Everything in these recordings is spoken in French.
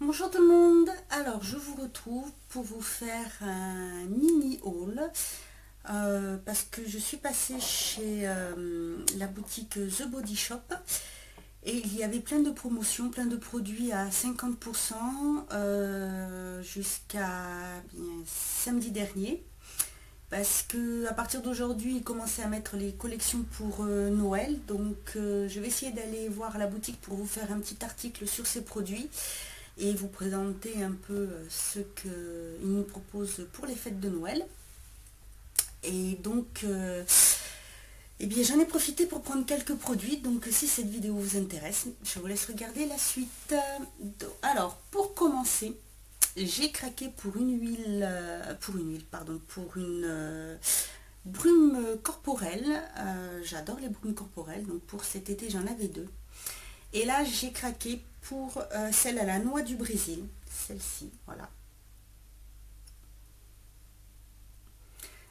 Bonjour tout le monde, alors je vous retrouve pour vous faire un mini haul parce que je suis passée chez la boutique The Body Shop et il y avait plein de promotions, plein de produits à 50% jusqu'à samedi dernier, parce que à partir d'aujourd'hui ils commençaient à mettre les collections pour Noël, donc je vais essayer d'aller voir la boutique pour vous faire un petit article sur ces produits et vous présenter un peu ce qu'ils nous proposent pour les fêtes de Noël. Et donc, eh bien, j'en ai profité pour prendre quelques produits. Donc, si cette vidéo vous intéresse, je vous laisse regarder la suite. Alors, pour commencer, j'ai craqué pour une huile, pour une brume corporelle. J'adore les brumes corporelles, donc pour cet été, j'en avais deux. Et là, j'ai craqué pour celle à la noix du Brésil. Celle-ci, voilà.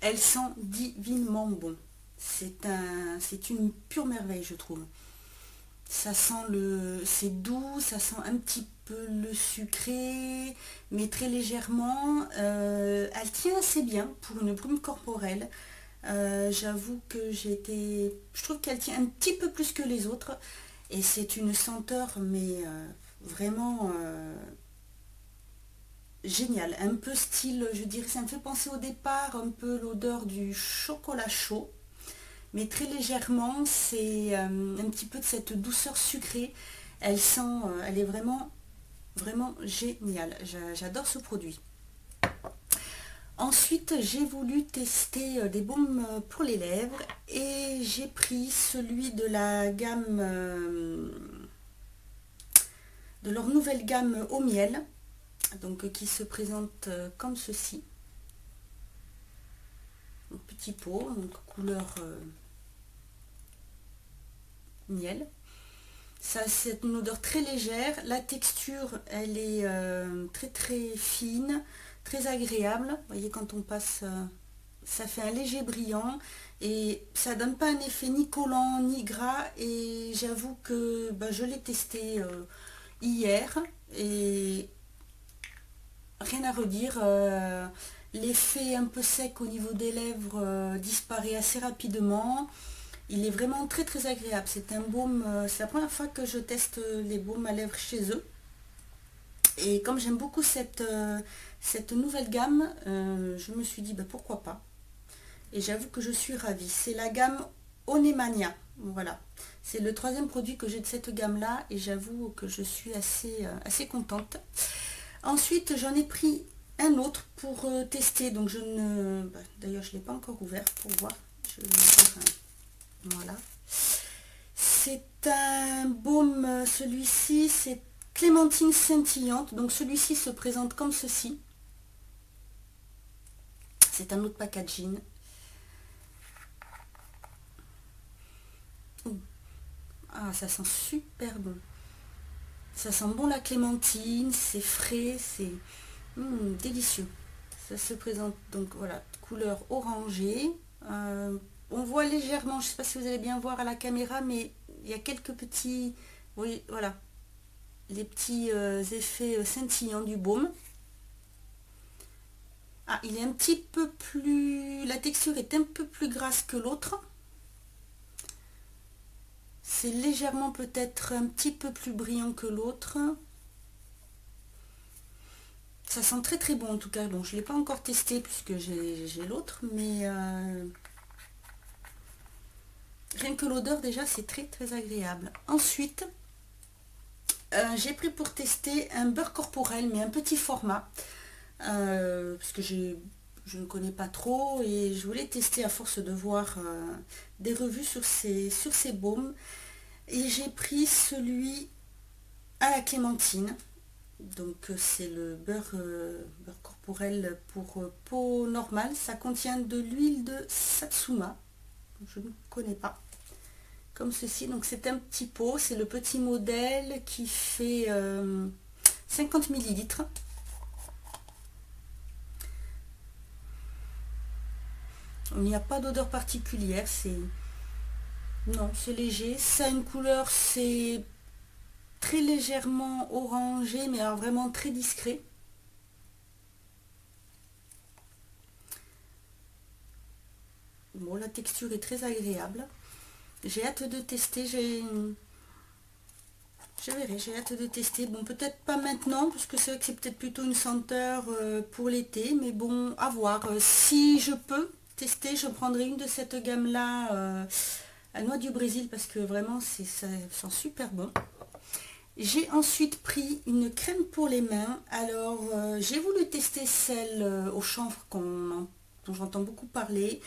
Elle sent divinement bon. C'est une pure merveille, je trouve. Ça sent c'est doux, ça sent un petit peu le sucré, mais très légèrement. Elle tient assez bien pour une brume corporelle. J'avoue que je trouve qu'elle tient un petit peu plus que les autres. Et c'est une senteur, mais vraiment géniale. Un peu style, je dirais, ça me fait penser au départ un peu l'odeur du chocolat chaud. Mais très légèrement, c'est un petit peu de cette douceur sucrée. Elle est vraiment, vraiment géniale. J'adore ce produit. Ensuite, j'ai voulu tester des baumes pour les lèvres et j'ai pris celui de la gamme, de leur nouvelle gamme au miel, donc qui se présente comme ceci. Un petit pot, donc couleur miel. Ça, c'est une odeur très légère. La texture, elle est très très fine, très agréable. Vous voyez, quand on passe, ça fait un léger brillant et ça donne pas un effet ni collant ni gras. Et j'avoue que je l'ai testé hier et rien à redire. L'effet un peu sec au niveau des lèvres disparaît assez rapidement. Il est vraiment très très agréable. C'est un baume, c'est la première fois que je teste les baumes à lèvres chez eux. Et comme j'aime beaucoup cette nouvelle gamme, je me suis dit pourquoi pas. Et j'avoue que je suis ravie. C'est la gamme Onemania. Voilà. C'est le troisième produit que j'ai de cette gamme-là et j'avoue que je suis assez contente. Ensuite, j'en ai pris un autre pour tester. Donc je ne... D'ailleurs, je ne l'ai pas encore ouvert pour voir. Je vais ouvrir voilà. C'est un baume, celui-ci, c'est clémentine scintillante. Donc celui-ci se présente comme ceci. C'est un autre packaging. Ah, ça sent super bon. Ça sent bon la clémentine, c'est frais, c'est délicieux. Ça se présente donc voilà, couleur orangée. On voit légèrement, je ne sais pas si vous allez bien voir à la caméra, mais il y a quelques petits, oui, voilà, les petits effets scintillants du baume. Ah, il est un petit peu plus, la texture est un peu plus grasse que l'autre. C'est légèrement peut-être un petit peu plus brillant que l'autre. Ça sent très très bon en tout cas. Bon, je ne l'ai pas encore testé puisque j'ai l'autre, mais rien que l'odeur déjà c'est très très agréable. Ensuite, j'ai pris pour tester un beurre corporel mais un petit format. Parce que je ne connais pas trop et je voulais tester à force de voir des revues sur ces baumes. Et j'ai pris celui à la clémentine. Donc c'est le beurre corporel pour peau normale. Ça contient de l'huile de Satsuma. Je ne connais pas. Comme ceci. Donc c'est un petit pot. C'est le petit modèle qui fait 50 millilitres. Il n'y a pas d'odeur particulière. Non, c'est léger. Ça a une couleur, c'est très légèrement orangé, mais alors vraiment très discret. Bon, la texture est très agréable. J'ai hâte de tester. Je verrai, j'ai hâte de tester. Bon, peut-être pas maintenant, parce que c'est vrai que c'est peut-être plutôt une senteur pour l'été. Mais bon, à voir. Si je peux tester, je prendrai une de cette gamme-là à noix du Brésil, parce que vraiment, ça sent super bon. J'ai ensuite pris une crème pour les mains. Alors, j'ai voulu tester celle au chanvre dont j'entends beaucoup parler.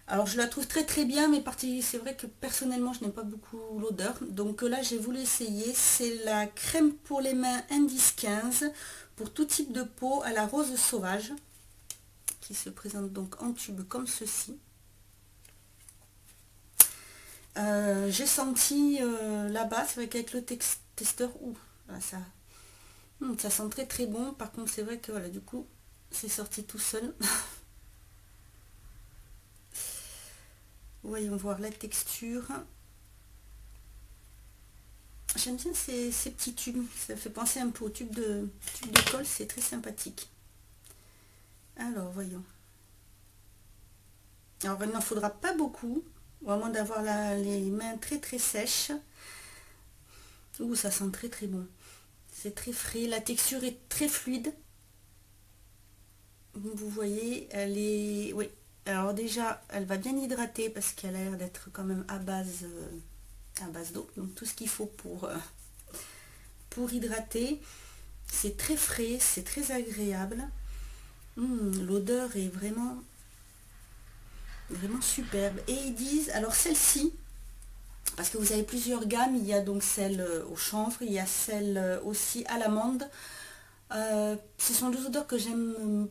Alors je la trouve très très bien, mais c'est vrai que personnellement je n'aime pas beaucoup l'odeur. Donc là j'ai voulu essayer, c'est la crème pour les mains Indice 15 pour tout type de peau à la rose sauvage, qui se présente donc en tube comme ceci. J'ai senti là-bas, c'est vrai qu'avec le testeur, ça sent très très bon. Par contre c'est vrai que voilà, du coup c'est sorti tout seul. Voyons voir la texture. J'aime bien ces petits tubes, ça fait penser un peu au tube de colle, c'est très sympathique. Alors voyons. Alors il n'en faudra pas beaucoup, vraiment d'avoir les mains très très sèches. Ouh, ça sent très très bon. C'est très frais, la texture est très fluide. Vous voyez, elle est... Oui, alors déjà, elle va bien hydrater parce qu'elle a l'air d'être quand même à base d'eau. Donc tout ce qu'il faut pour hydrater. C'est très frais, c'est très agréable. L'odeur est vraiment superbe. Et ils disent, alors celle-ci, parce que vous avez plusieurs gammes, il y a donc celle au chanvre, il y a celle aussi à l'amande. Ce sont deux odeurs que j'aime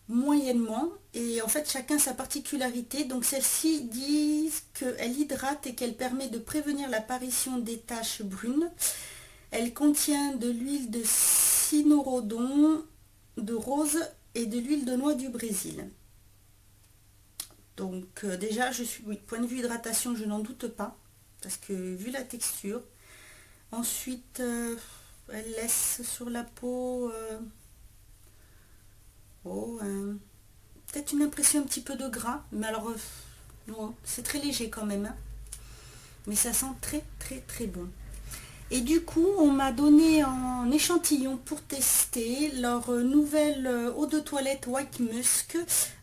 moyennement, et en fait chacun sa particularité. Donc celle-ci disent qu'elle hydrate et qu'elle permet de prévenir l'apparition des taches brunes. Elle contient de l'huile de cynorrhodon, de rose et de l'huile de noix du Brésil. Donc déjà, oui, point de vue hydratation, je n'en doute pas, parce que vu la texture. Ensuite, elle laisse sur la peau peut-être une impression un petit peu de gras, mais alors non, c'est très léger quand même, hein. Mais ça sent très très très bon. Et du coup, on m'a donné en échantillon pour tester leur nouvelle eau de toilette White Musk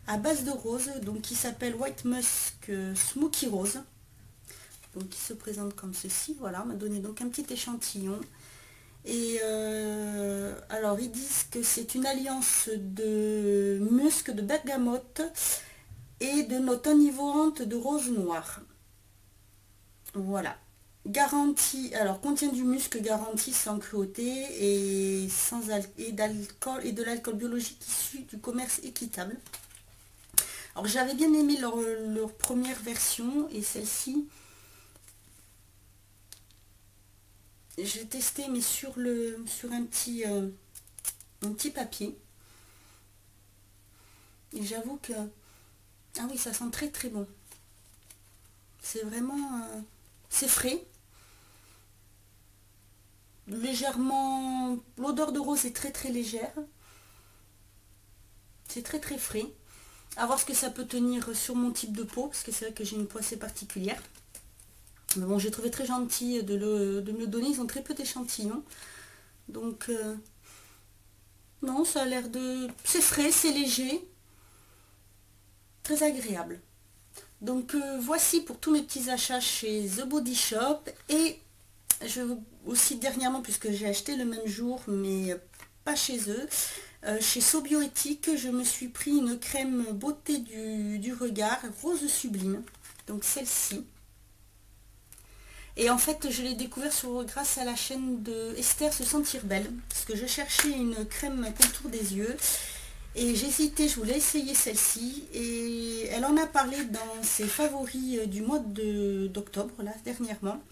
à base de rose, donc qui s'appelle White Musk Smoky Rose. Donc qui se présente comme ceci. Voilà, on m'a donné donc un petit échantillon. Et alors ils disent que c'est une alliance de musc, de bergamote et de notes enivrante de rose noire. Voilà. Garantie, alors contient du musc garanti sans cruauté et d'alcool et de l'alcool biologique issu du commerce équitable. Alors j'avais bien aimé leur première version, et celle-ci, j'ai testé mais sur un petit papier. Et j'avoue que, ah oui, ça sent très très bon. C'est vraiment, c'est frais. Légèrement, l'odeur de rose est très très légère. C'est très très frais. À voir ce que ça peut tenir sur mon type de peau, parce que c'est vrai que j'ai une peau assez particulière. Mais bon, j'ai trouvé très gentil de me le donner. Ils ont très peu d'échantillons. Donc, non, ça a l'air de... C'est frais, c'est léger. Très agréable. Donc, voici pour tous mes petits achats chez The Body Shop. Et je aussi dernièrement, puisque j'ai acheté le même jour, mais pas chez eux, chez Sobioéthique, je me suis pris une crème beauté du regard rose sublime, donc celle-ci. Et en fait, je l'ai découvert grâce à la chaîne de Esther Se Sentir Belle, parce que je cherchais une crème contour des yeux et j'hésitais, je voulais essayer celle-ci, et elle en a parlé dans ses favoris du mois d'octobre, là, dernièrement.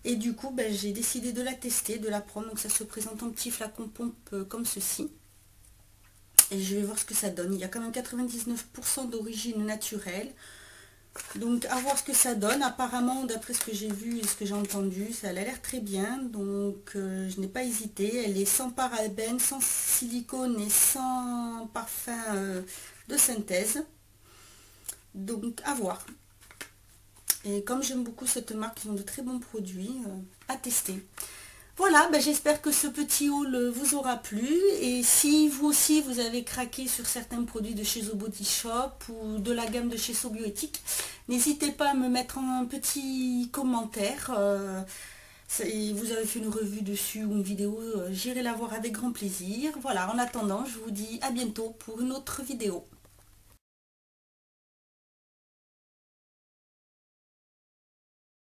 Et du coup, ben, j'ai décidé de la tester, de la prendre. Donc ça se présente en petit flacon pompe comme ceci. Et je vais voir ce que ça donne. Il y a quand même 99% d'origine naturelle. Donc à voir ce que ça donne. Apparemment, d'après ce que j'ai vu et ce que j'ai entendu, ça a l'air très bien. Donc je n'ai pas hésité. Elle est sans parabènes, sans silicone et sans parfum de synthèse. Donc à voir. Et comme j'aime beaucoup cette marque, ils ont de très bons produits à tester. Voilà, ben j'espère que ce petit haul vous aura plu. Et si vous aussi vous avez craqué sur certains produits de chez The Body Shop ou de la gamme de chez Sobiotique, n'hésitez pas à me mettre un petit commentaire. Si vous avez fait une revue dessus ou une vidéo, j'irai la voir avec grand plaisir. Voilà, en attendant, je vous dis à bientôt pour une autre vidéo.